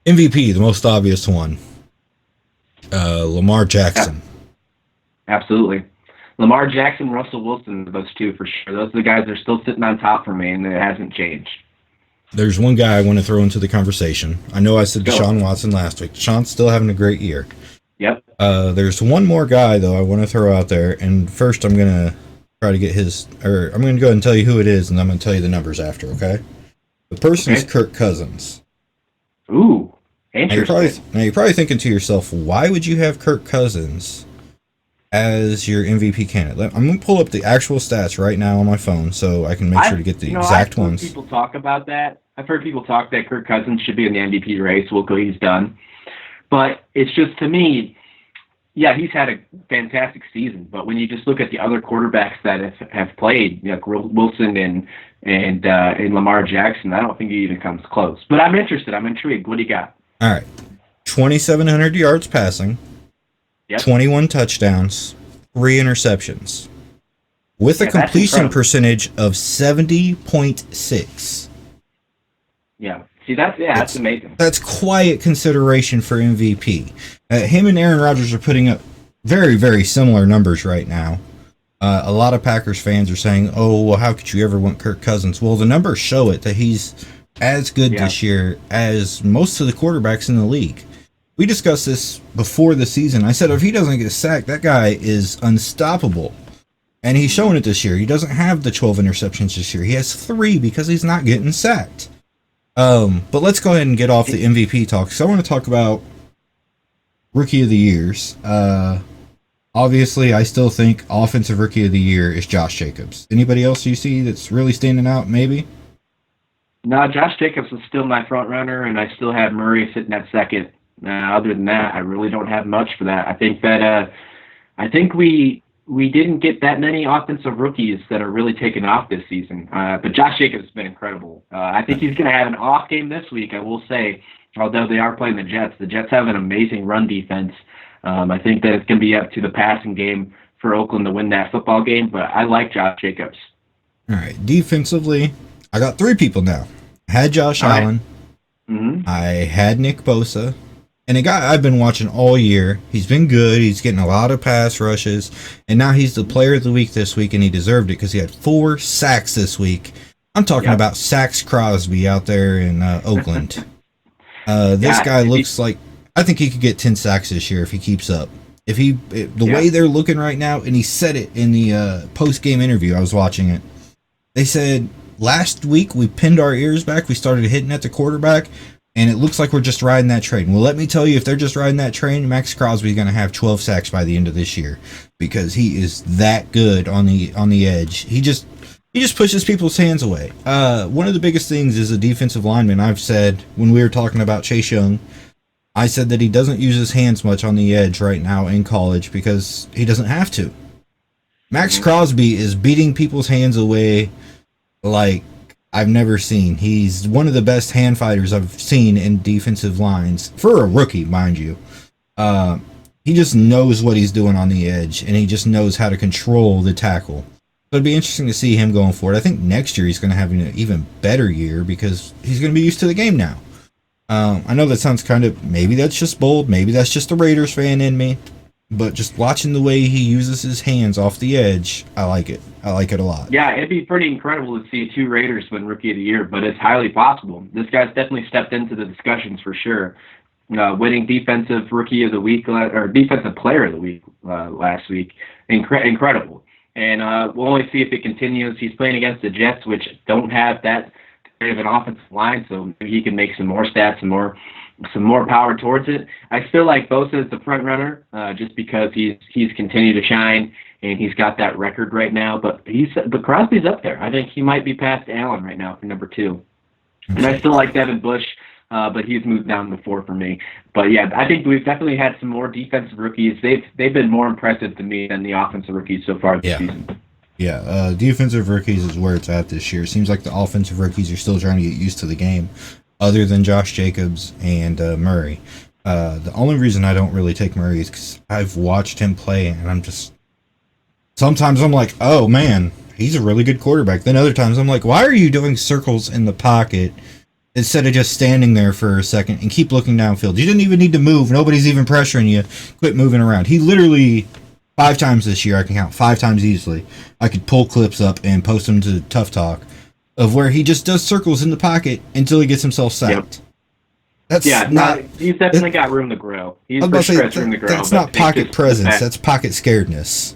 MVP, the most obvious one. Lamar Jackson. Yeah, absolutely. Lamar Jackson, Russell Wilson, those two for sure. Those are the guys that are still sitting on top for me, and it hasn't changed. There's one guy I want to throw into the conversation. I know I said Go. Deshaun Watson last week. Deshaun's still having a great year. Yep. There's one more guy, though, I want to throw out there. And first, I'm going to try to get I'm going to go ahead and tell you who it is, and I'm going to tell you the numbers after, okay? The person is Kirk Cousins. Ooh, interesting. Now, you're probably thinking to yourself, why would you have Kirk Cousins as your MVP candidate? I'm going to pull up the actual stats right now on my phone so I can make sure to get the exact ones. I've heard people talk about that. I've heard people talk that Kirk Cousins should be in the MVP race. Look what he's done. But it's just, to me, yeah, he's had a fantastic season. But when you just look at the other quarterbacks that have played, you know, Wilson and Lamar Jackson, I don't think he even comes close. But I'm interested. I'm intrigued. What do you got? All right. 2,700 yards passing. Yep. 21 touchdowns. 3 interceptions. With a completion percentage of 70.6. Yeah. See, that's amazing. That's quiet consideration for MVP. Him and Aaron Rodgers are putting up very, very similar numbers right now. A lot of Packers fans are saying, oh, well, how could you ever want Kirk Cousins? Well, the numbers show it, that he's as good this year as most of the quarterbacks in the league. We discussed this before the season. I said, if he doesn't get sacked, that guy is unstoppable. And he's showing it this year. He doesn't have the 12 interceptions this year. He has 3 because he's not getting sacked. But let's go ahead and get off the MVP talk. So I want to talk about Rookie of the Years. Obviously, I still think Offensive Rookie of the Year is Josh Jacobs. Anybody else you see that's really standing out, maybe? No, Josh Jacobs is still my front runner, and I still have Murray sitting at second. Other than that, I really don't have much for that. I think that we didn't get that many offensive rookies that are really taking off this season. But Josh Jacobs has been incredible. I think he's going to have an off game this week, I will say, although they are playing the Jets. The Jets have an amazing run defense. I think that it's going to be up to the passing game for Oakland to win that football game, but I like Josh Jacobs. All right. Defensively, I got 3 people now. I had Josh Allen. Mm-hmm. I had Nick Bosa. And a guy I've been watching all year. He's been good. He's getting a lot of pass rushes. And now he's the player of the week this week, and he deserved it because he had 4 sacks this week. I'm talking about Sax Crosby out there in Oakland. This guy looks like, I think he could get 10 sacks this year if he keeps up. Way they're looking right now, and he said it in the post-game interview. I was watching it. They said, last week we pinned our ears back. We started hitting at the quarterback. And it looks like we're just riding that train. Well, let me tell you, if they're just riding that train, Max Crosby's going to have 12 sacks by the end of this year because he is that good on the edge. He just pushes people's hands away. One of the biggest things is a defensive lineman. I've said when we were talking about Chase Young, I said that he doesn't use his hands much on the edge right now in college because he doesn't have to. Max Crosby is beating people's hands away like I've never seen. He's one of the best hand fighters I've seen in defensive lines for a rookie, mind you. He just knows what he's doing on the edge, and he just knows how to control the tackle. So it'd be interesting to see him going forward. I think next year he's going to have an even better year because he's going to be used to the game now. I know that sounds maybe that's just bold, maybe that's just the Raiders fan in me, but just watching the way he uses his hands off the edge, I like it. I like it a lot. Yeah, it'd be pretty incredible to see 2 Raiders win Rookie of the Year, but it's highly possible. This guy's definitely stepped into the discussions for sure. Winning Defensive Rookie of the Week or Defensive Player of the Week last week, incredible. And we'll only see if it continues. He's playing against the Jets, which don't have that kind of an offensive line, so maybe he can make some more stats and some more power towards it. I still like Bosa as the front runner, just because he's continued to shine and he's got that record right now. But Crosby's up there. I think he might be past Allen right now for number 2. And I still like Devin Bush, but he's moved down to 4 for me. But yeah, I think we've definitely had some more defensive rookies. They've been more impressive to me than the offensive rookies so far this season. Yeah, defensive rookies is where it's at this year. It seems like the offensive rookies are still trying to get used to the game, other than Josh Jacobs and Murray. The only reason I don't really take Murray is because I've watched him play, and sometimes I'm like, oh man, he's a really good quarterback. Then other times I'm like, why are you doing circles in the pocket instead of just standing there for a second and keep looking downfield. You didn't even need to move. Nobody's even pressuring you. Quit moving around. He literally 5 times this year, I can count 5 times easily. I could pull clips up and post them to Tough Talk of where he just does circles in the pocket until he gets himself sacked. Yep. He's definitely got room to grow. He's for sure has room to grow. That's not pocket presence. That's pocket scaredness.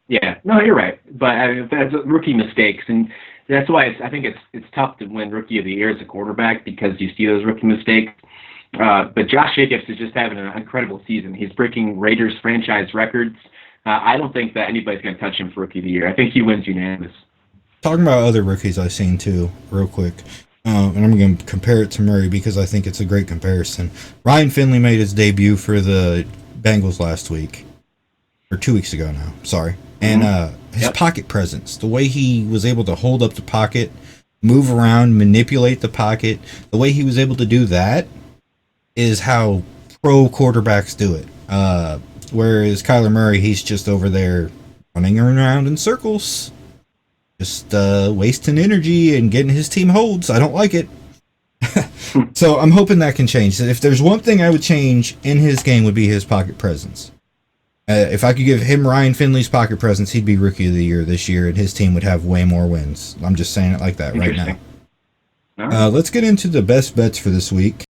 Yeah, no, you're right. But I mean, that's rookie mistakes, and that's why I think it's tough to win Rookie of the Year as a quarterback because you see those rookie mistakes. But Josh Jacobs is just having an incredible season. He's breaking Raiders franchise records. I don't think that anybody's going to touch him for Rookie of the Year. I think he wins unanimous. Talking about other rookies I've seen too, real quick. And I'm going to compare it to Murray because I think it's a great comparison. Ryan Finley made his debut for the Bengals last week. Or 2 weeks ago now, sorry. And his pocket presence, the way he was able to hold up the pocket, move around, manipulate the pocket, the way he was able to do that is how pro quarterbacks do it. Whereas Kyler Murray, he's just over there running around in circles, just wasting energy and getting his team holds. I don't like it. So I'm hoping that can change. If there's one thing I would change in his game would be his pocket presence. If I could give him Ryan Finley's pocket presence, he'd be Rookie of the Year this year, and his team would have way more wins. I'm just saying it like that right now. Let's get into the best bets for this week.